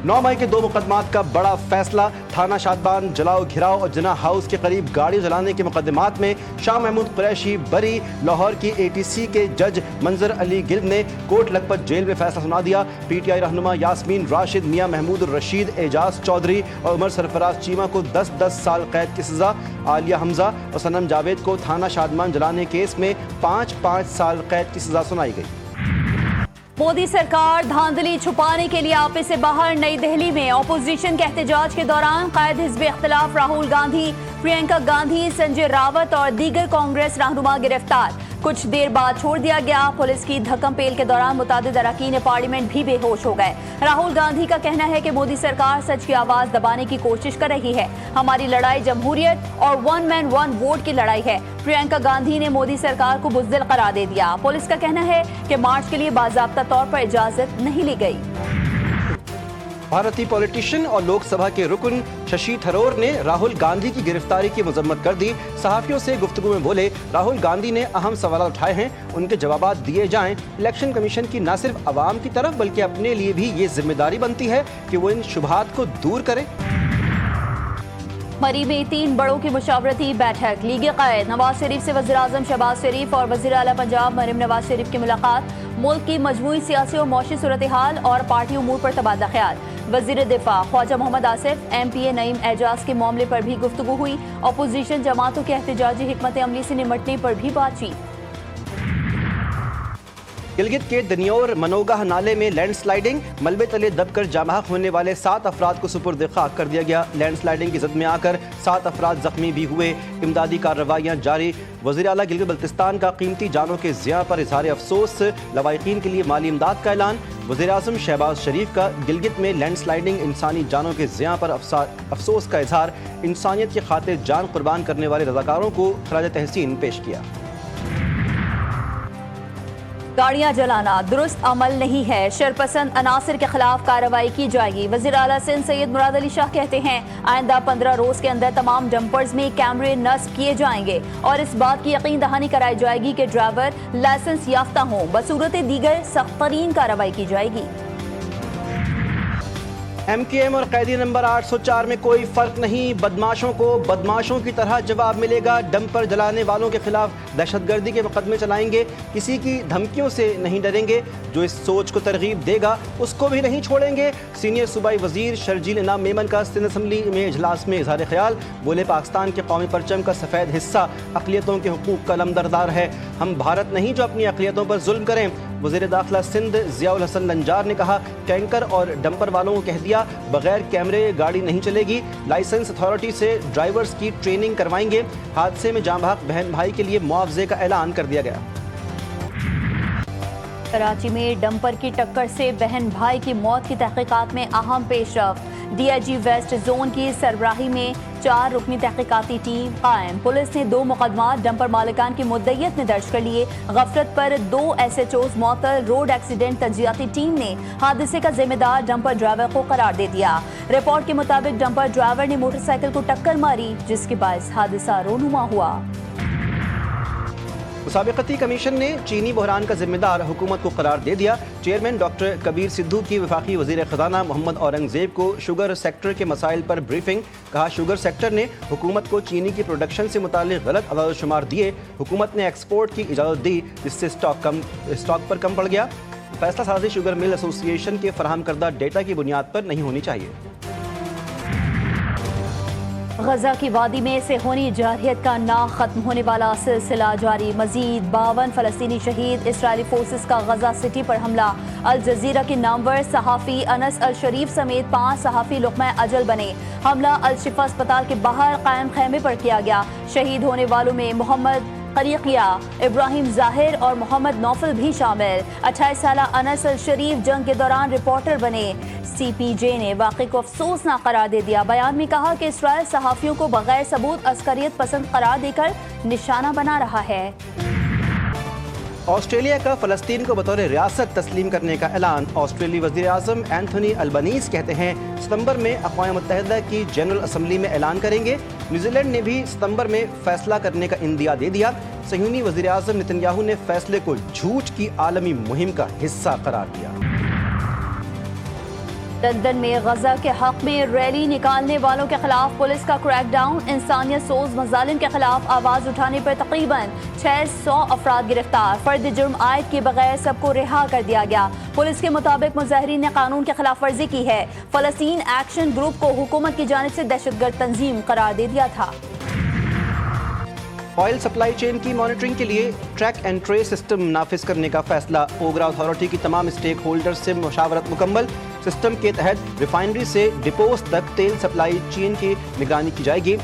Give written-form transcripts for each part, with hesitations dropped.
9 मई के 2 मुकदमात का बड़ा फैसला। थाना शादबान जलाओ घिराव और जिना हाउस के करीब गाड़ी जलाने के मुकदमात में शाह महमूद कुरैशी बरी। लाहौर की ATC के जज मंजर अली गिल ने कोट लखपत जेल में फैसला सुना दिया। PTI रहनुमा यास्मीन राशिद, मियां महमूद रशीद, एजाज चौधरी और उमर सरफराज चीमा को 10-10 साल कैद की सजा। आलिया हमजा और सनम जावेद को थाना शादबान जलाने केस में 5-5 साल कैद की सजा सुनाई गई। मोदी सरकार धांधली छुपाने के लिए आपे से बाहर। नई दिल्ली में अपोजिशन के एहतजाज के दौरान कायद हिज़्ब इख्तिलाफ राहुल गांधी, प्रियंका गांधी, संजय रावत और दीगर कांग्रेस रहनुमा गिरफ्तार। कुछ देर बाद छोड़ दिया गया। पुलिस की धक्कम पेल के दौरान मुतादिद अरकान पार्लियामेंट भी बेहोश हो गए। राहुल गांधी का कहना है कि मोदी सरकार सच की आवाज दबाने की कोशिश कर रही है। हमारी लड़ाई जमहूरियत और 1 मैन 1 वोट की लड़ाई है। प्रियंका गांधी ने मोदी सरकार को बुज़दिल करार दे दिया। पुलिस का कहना है कि मार्च के लिए बाज़ाब्ता तौर पर इजाजत नहीं ली गई। भारतीय पॉलिटिशियन और लोकसभा के रुकन शशि थरूर ने राहुल गांधी की गिरफ्तारी की मजम्मत कर दी। सहाफियों से गुफ्तगू में बोले, राहुल गांधी ने अहम सवाल उठाए हैं, उनके जवाब दिए जाएं। इलेक्शन कमीशन की न सिर्फ अवाम की तरफ बल्कि अपने लिए भी ये जिम्मेदारी बनती है कि वो इन शुबहात को दूर करें। मरी में 3 बड़ों की मुशावरती बैठक। लीग कायद नवाज शरीफ से वज़ीर आज़म शहबाज शरीफ और वज़ीर आला पंजाब मरीम नवाज शरीफ की मुलाकात। मुल्क की मजमूई सियासी और मौशी सूरत हाल और पार्टी उमूर पर तबादला ख्याल। वज़ीर दिफा ख्वाजा मोहम्मद आसिफ, MPA नईम एजाज के मामले पर भी गुफ्तगू हुई। अपोजिशन जमातों के एहतजाजी हिकमत अमली से निमटने पर भी बातचीत। गिलगित के दनियोर मनोगाह नाले में लैंडस्लाइडिंग, मलबे तले दबकर जामहक होने वाले 7 अफराद को सुपुर्द खाक कर दिया गया। लैंडस्लाइडिंग की जद में आकर 7 अफराद जख्मी भी हुए। इमदादी कार्रवाइयाँ जारी। वज़ीर आला गिलगित बल्तिस्तान का कीमती जानों के ज़िया पर इजहार अफसोस। लवाहिकीन के लिए माली इमदाद का ऐलान। वज़ीर आज़म शहबाज शरीफ का गिलगित में लैंडस्लाइडिंग इंसानी जानों के ज़िया पर अफसोस का इजहार। इंसानियत की खातिर जान कुर्बान करने वाले रज़ाकारों को खराज तहसीन पेश किया। गाड़ियां जलाना दुरुस्त अमल नहीं है, शरपसंद अनासिर के खिलाफ कार्रवाई की जाएगी। वज़ीर आला सिंध सैयद मुराद अली शाह कहते हैं, आइंदा 15 रोज के अंदर तमाम डंपर्स में कैमरे नस्ब किए जाएंगे और इस बात की यकीन दहानी कराई जाएगी कि ड्राइवर लाइसेंस याफ्ता हों। बसूरत दीगर सख्त तरीन कार्रवाई की जाएगी। MKM और कैदी नंबर 804 में कोई फर्क नहीं, बदमाशों को बदमाशों की तरह जवाब मिलेगा। डंपर जलाने वालों के खिलाफ दहशतगर्दी के मुकदमे चलाएंगे, किसी की धमकियों से नहीं डरेंगे। जो इस सोच को तरगीब देगा उसको भी नहीं छोड़ेंगे। सीनियर सूबाई वजीर शर्जील इनाम मेमन का सिंध असम्बली में इजलास में इजहार ख्याल। बोले, पाकिस्तान के कौमी परचम का सफ़ेद हिस्सा अक़लियतों के हुकूक का लमदरदार है। हम भारत नहीं जो अपनी अक़लियतों पर जुल्म करें। वज़ीर दाखिला सिंध ज़ियाउल हसन लंजार ने कहा, टैंकर और डंपर वालों को कह दिया, बगैर कैमरे गाड़ी नहीं चलेगी। लाइसेंस अथॉरिटी से ड्राइवर्स की ट्रेनिंग करवाएंगे। हादसे में जाँ बहक बहन भाई के लिए मुआवजे का ऐलान कर दिया गया। कराची में डंपर की टक्कर से बहन भाई की मौत की तहकीकात में अहम पेशरफ। DIG वेस्ट जोन की सरबराही में 4 रुकनी तहकीकाती टीम कायम। पुलिस ने 2 मुकदमा डंपर मालिकान की मुद्दइयत में दर्ज कर लिए। गफलत पर 2 SHOs मौतल। रोड एक्सीडेंट तंजीयाती टीम ने हादसे का जिम्मेदार डंपर ड्राइवर को करार दे दिया। रिपोर्ट के मुताबिक डंपर ड्राइवर ने मोटरसाइकिल को टक्कर मारी, जिसके बायस हादसा रोनुमा हुआ। मुसाबिकती कमीशन ने चीनी बहरान का जिम्मेदार हुकूमत को करार दे दिया। चेयरमैन डॉक्टर कबीर सिद्धू की वफाकी वज़ीर ख़जाना मोहम्मद औरंगज़ेब को शुगर सेक्टर के मसाइल पर ब्रीफिंग। कहा, शुगर सेक्टर ने हुकूमत को चीनी की प्रोडक्शन से मुताल्लिक़ गलत अदाद शुमार दिए। हुकूमत ने एक्सपोर्ट की इजाज़त दी, जिससे स्टॉक पर कम पड़ गया। फैसला साजी शुगर मिल एसोसिएशन के फराहम करदा डेटा की बुनियाद पर नहीं होनी चाहिए। गजा की वादी में सेहोनी जारहियत का ना खत्म होने वाला सिलसिला जारी। मजीद 52 फलस्तीनी शहीद। इसराइली फोर्सेस का गजा सिटी पर हमला। अल जजीरा के नामवर सहाफ़ी अनस अल शरीफ समेत 5 सहाफ़ी लुक़मा अजल बने। हमला अल शिफा अस्पताल के बाहर कायम खैमे पर किया गया। शहीद होने वालों में मोहम्मद करीकिया, इब्राहिम ज़ाहिर और मोहम्मद नौफल भी शामिल। 28 साला अनस अल शरीफ जंग के दौरान रिपोर्टर बने। CPJ ने वाक़े को अफसोसनाक करार दे दिया। बयान में कहा कि इसराइल सहाफ़ियों को बगैर सबूत अस्करियत पसंद करार देकर निशाना बना रहा है। ऑस्ट्रेलिया का फ़लस्तीन को बतौर रियासत तस्लीम करने का ऐलान। ऑस्ट्रेलियाई वज़ीर आज़म एंथनी अल्बनीज़ कहते हैं, सितंबर में अक़वाम मुत्तहिदा की जनरल असम्बली में ऐलान करेंगे। न्यूजीलैंड ने भी सितंबर में फैसला करने का इंदिया दे दिया। सयूनी वज़ीर आज़म नेतन्याहू ने फैसले को झूठ की आलमी मुहिम का हिस्सा करार दिया। लंदन में गजा के हक में रैली निकालने वालों के खिलाफ पुलिस का क्रैक डाउन। इंसानियत सोज मजालिम के खिलाफ आवाज उठाने पर तकरीबन 600 अफराद गिरफ्तार। फर्द जुर्म आयद के बगैर सबको रिहा कर दिया गया। पुलिस के मुताबिक मुजाहिरीन ने कानून की खिलाफ वर्जी की है। फलस्तीन एक्शन ग्रुप को हुकूमत की जानिब से दहशतगर्द तंजीम करार दे दिया था। ऑयल सप्लाई चेन की मॉनिटरिंग के लिए ट्रैक एंड ट्रेस सिस्टम नाफिज करने का फैसला। ओगरा अथॉरिटी की तमाम स्टेक होल्डर्स से मुशावरत मुकम्मल। सिस्टम के तहत रिफाइनरी से डिपोज तक तेल सप्लाई चेन की निगरानी की जाएगी।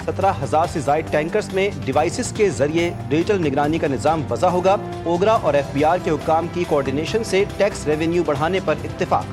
17,000 से ज़ायद टैंकर्स में डिवाइसेस के जरिए डिजिटल निगरानी का निज़ाम वज़ा होगा। ओगरा और FBR के हुक्काम की कोऑर्डिनेशन से टैक्स रेवेन्यू बढ़ाने पर इत्तेफाक।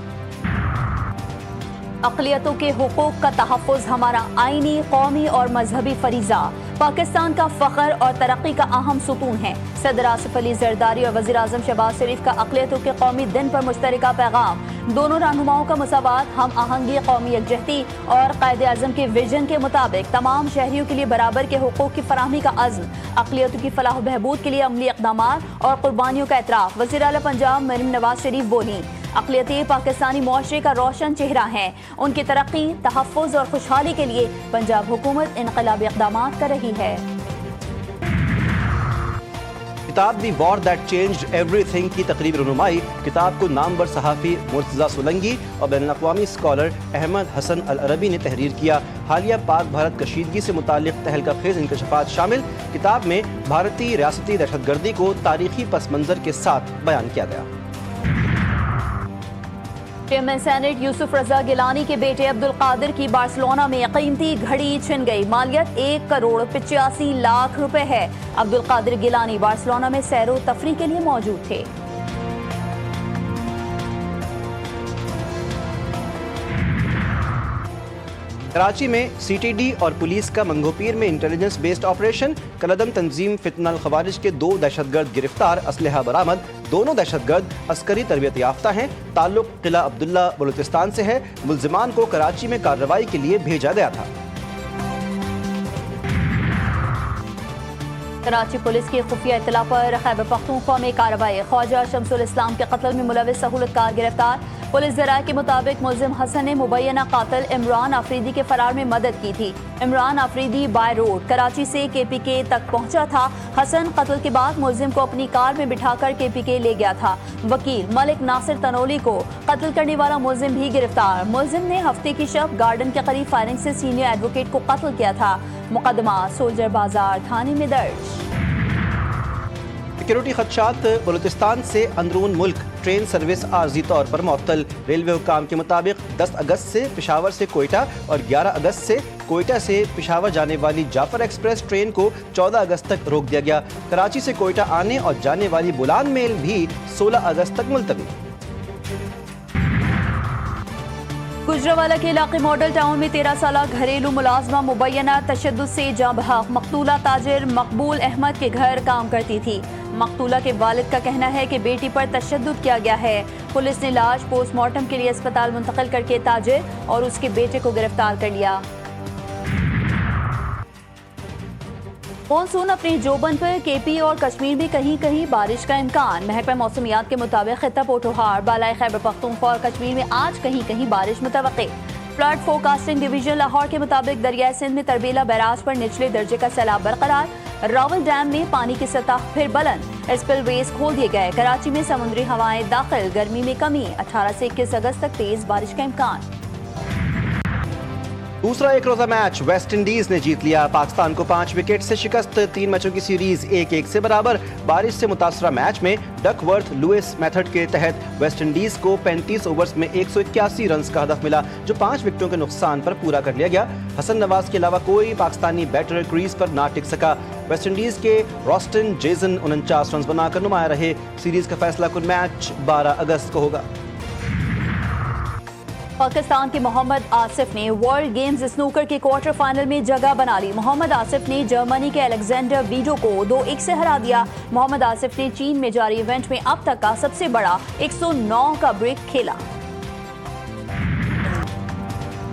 अक़लियतों के हुकूक का तहफ़्फ़ुज़ हमारा आईनी, कौमी और मजहबी फरीज़ा। पाकिस्तान का फ़ख्र और तरक्की का अहम सुतून है। सदर आसिफ अली ज़रदारी और वज़ीर आज़म शहबाज शरीफ का अक़लियतों के कौमी दिन पर मुश्तरका पैगाम। दोनों रहनुमाओं का मसावात, हम आहंगी, कौमी यकजहती और क़ायदे आज़म के विजन के मुताबिक तमाम शहरियों के लिए बराबर के हुकूक की फराहमी का अज़्म। अक़लियतों की फलाह बहबूद के लिए अमली इक़दामात और क़ुरबानियों का एतराफ़। वज़ीर आला पंजाब मरीम नवाज शरीफ बोली, अक़लियतें पाकिस्तानी मुआशरे का रोशन चेहरा हैं। उनकी तरक्की, तहफ़्फ़ुज़ और खुशहाली के लिए पंजाब हुकूमत इनक़लाबी इक़दामात कर रही है। किताब दी वॉर दैट चेंज्ड एवरीथिंग की तकरीब रनुमाई। किताब को नामवर सहाफ़ी मुर्तज़ा सोलंकी और बैनुल-अक़वामी स्कॉलर अहमद हसन अल अरबी ने तहरीर किया। हालिया पाक भारत कशीदगी से मुताल्लिक़ तहलका खेज़ इंकशाफात शामिल। किताब में भारतीय रियासती दहशतगर्दी को तारीख़ी पस मंज़र के साथ बयान किया गया। चेयरमैन सेनेट यूसुफ रजा गिलानी के बेटे अब्दुल कादिर की बार्सिलोना में कीमती घड़ी छिन गई। मालियत 1,85,00,000 रुपए है। अब्दुल कादिर गिलानी बार्सिलोना में सैरो तफरी के लिए मौजूद थे। कराची में CTD और पुलिस का मंगोपीर में इंटेलिजेंस बेस्ड ऑपरेशन। कलदम तंजीम फितना अल खवारिज के 2 दहशतगर्द गिरफ्तार, असलहा बरामद। दोनों दहशतगर्द अस्करी तरबियत याफ्ता हैं। ताल्लुक किला अब्दुल्ला बलूचिस्तान से है। मुल्जिमान को कराची में कार्रवाई के लिए भेजा गया था। कराची पुलिस की खुफिया इत्तला पर खैबर पख्तूनख्वा में कार्रवाई। ख्वाजा शमसुल इस्लाम के कत्ल में मुलविस सहूलतकार गिरफ्तार। पुलिस ज़राए के मुताबिक मुल्जिम हसन ने मुबैना कातिल इमरान आफरीदी के फरार में मदद की थी। इमरान आफरीदी बाय रोड कराची से KPK तक पहुंचा था। हसन कत्ल के बाद मुल्जिम को अपनी कार में बिठाकर KPK ले गया था। वकील मलिक नासिर तनोली को कत्ल करने वाला मुल्जिम भी गिरफ्तार। मुल्जिम ने हफ्ते की शब गार्डन के करीब फायरिंग से सीनियर एडवोकेट को कत्ल किया था। मुकदमा सोल्जर बाजार थाने में दर्ज। सिक्योरिटी खदशात। बलूचिस्तान से अंदरून मुल्क ट्रेन सर्विस आर्जी तौर पर मुअत्तल। रेलवे हुकाम के मुताबिक 10 अगस्त से पेशावर से कोयटा और 11 अगस्त से कोयटा से पेशावर जाने वाली जाफर एक्सप्रेस ट्रेन को 14 अगस्त तक रोक दिया गया। कराची से कोयटा आने और जाने वाली बुलान मेल भी 16 अगस्त तक मुलतवी। गुजरावाला के इलाके मॉडल टाउन में 13 साला घरेलू मुलाजमा मुबैना तशद्दुद से जाँ बहक। मकतूला ताजिर मकबूल अहमद के घर काम करती थी। मकतूला के वालिद का कहना है कि बेटी पर तशद्दुद किया गया है। पुलिस ने लाश पोस्टमार्टम के लिए अस्पताल मुंतकिल करके ताजिर और उसके बेटे को गिरफ्तार कर लिया। मॉनसून अपनी जोबन पर। KP और कश्मीर में कहीं कहीं बारिश का इम्कान। महकमा मौसमियात के मुताबिक खित्ता पोठोहार, बालाई खैबर पख्तूनख्वा और कश्मीर में आज कहीं कहीं बारिश मुतवक्के। फ्लड फोरकास्टिंग डिवीजन लाहौर के मुताबिक दरियाई सिंध में तरबेला बैराज पर निचले दर्जे का सैलाब बरकरार। रावल डैम में पानी की सतह फिर बुलंद। स्पिलवेज खोल दिए गए। कराची में समुद्री हवाएं दाखिल, गर्मी में कमी। 18 से 21 अगस्त तक तेज बारिश का इम्कान। दूसरा एक रोजा मैच वेस्ट इंडीज ने जीत लिया। पाकिस्तान को 5 विकेट से शिकस्त। 3 मैचों की सीरीज 1-1 से बराबर। बारिश से मुतासरा मैच में डकवर्थ लुइस मेथड के तहत वेस्ट इंडीज को 35 ओवर्स में 181 रन का हदफ मिला, जो 5 विकेटों के नुकसान पर पूरा कर लिया गया। हसन नवाज के अलावा कोई पाकिस्तानी बैटर क्रीज पर ना टिक सका। वेस्ट इंडीज के रॉस्टन जेसन 49 रन बनाकर नुमाया रहे। सीरीज का फैसला कुल मैच 12 अगस्त को होगा। पाकिस्तान के मोहम्मद आसिफ ने वर्ल्ड गेम्स स्नूकर के क्वार्टर फाइनल में जगह बना ली। मोहम्मद आसिफ ने जर्मनी के अलेक्जेंडर वीडो को 2-1 से हरा दिया। मोहम्मद आसिफ ने चीन में जारी इवेंट में अब तक का सबसे बड़ा 109 का ब्रेक खेला।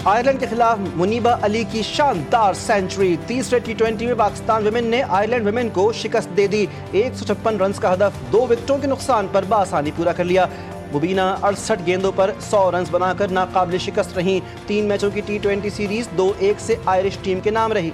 आयरलैंड के खिलाफ मुनीबा अली की शानदार सेंचुरी। तीसरे T20 में पाकिस्तान विमेन ने आयरलैंड विमेन को शिकस्त दे दी। 156 रन का हदफ 2 विकेटों के नुकसान पर बासानी पूरा कर लिया। मुबीना 68 गेंदों पर 100 रन बनाकर नाकाबिल शिकस्त रहीं। 3 मैचों की T20 सीरीज 2-1 से आयरिश टीम के नाम रही।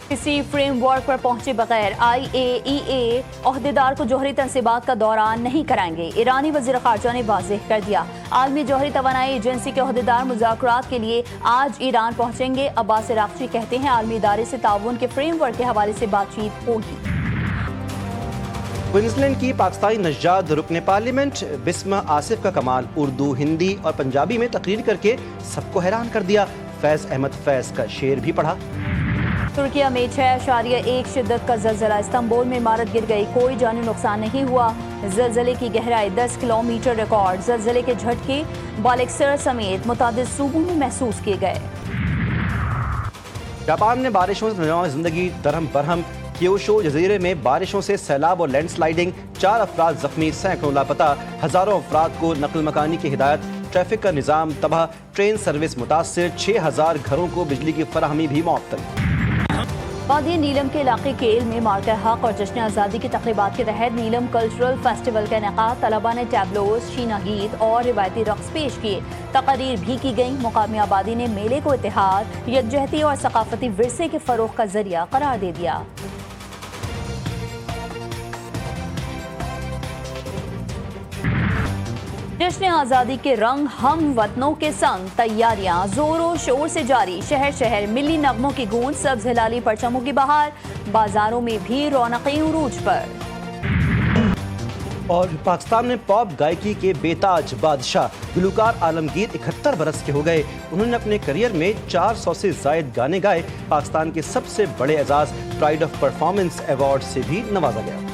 किसी फ्रेम वर्क पर पहुंचे बगैर IAEA ओहदेदार को जौहरी तनसीबात का दौरा नहीं कराएंगे। ईरानी वज़ीर ख़ारजा ने वाज़ेह कर दिया। आलमी जौहरी तवानाई एजेंसी के ओहदेदार मुज़ाकरात के लिए आज ईरान पहुंचेंगे। अब्बास इराक़ची कहते हैं आलमी इदारे से ताउन के फ्रेम वर्क के हवाले से बातचीत होगी। क्वींसलैंड की पाकिस्तानी नज़ाद रुकने पार्लियामेंट बिस्मा आसिफ का कमाल उर्दू, हिंदी और पंजाबी में तकरीर करके सबको हैरान कर दिया। फैज़ अहमद फैज़ का शेर भी पढ़ा। तुर्किया में 6.1 शिद्दत का ज़लज़ला। इस्तांबुल में इमारत गिर गई, कोई जानी नुकसान नहीं हुआ। ज़लज़ले की गहराई 10 किलोमीटर रिकॉर्ड। ज़लज़ले के झटके बालेक्सर समेत मुतादिद सूबों में महसूस किए गए। जापान में बारिशों से नौजवान जिंदगी दरहम बरहम। क्योशो जजीरे में बारिशों से सैलाब और लैंडस्लाइडिंग, 4 अफराद जख्मी, सैकड़ों लापता। हज़ारों अफराद को नकल मकानी की हिदायत। ट्रैफिक का निज़ाम तबाह, ट्रेन सर्विस मुतासर। 6000 घरों को बिजली की फराहमी भी मुअत्तल। वादी नीलम के इलाके केल में मार्का हक और जश्न आज़ादी की तक़रीबात के तहत नीलम कल्चरल फेस्टिवल का इनेकाद। तलबा ने टैबलोज, शीना गीत और रिवायती रक्स पेश किए। तकरीर भी की गई। मुकामी आबादी ने मेले को इत्तेहाद, यकजहती और सकाफती विरसे के फ़रोग़ का जरिया करार दे दिया। जश्न आज़ादी के रंग हम वतनों के संग तैयारियां जोरों शोर से जारी। शहर शहर मिली नगमों की गूंज, सब्ज़ हिलाली परचमों की बहार। बाजारों में भी रौनकें उरूज पर। और पाकिस्तान में पॉप गायकी के बेताज बादशाह गुलकार आलमगीर 71 बरस के हो गए। उन्होंने अपने करियर में 400 से ज़ायद गाने गाए। पाकिस्तान के सबसे बड़े एजाज़ प्राइड ऑफ परफॉर्मेंस अवार्ड से भी नवाजा गया।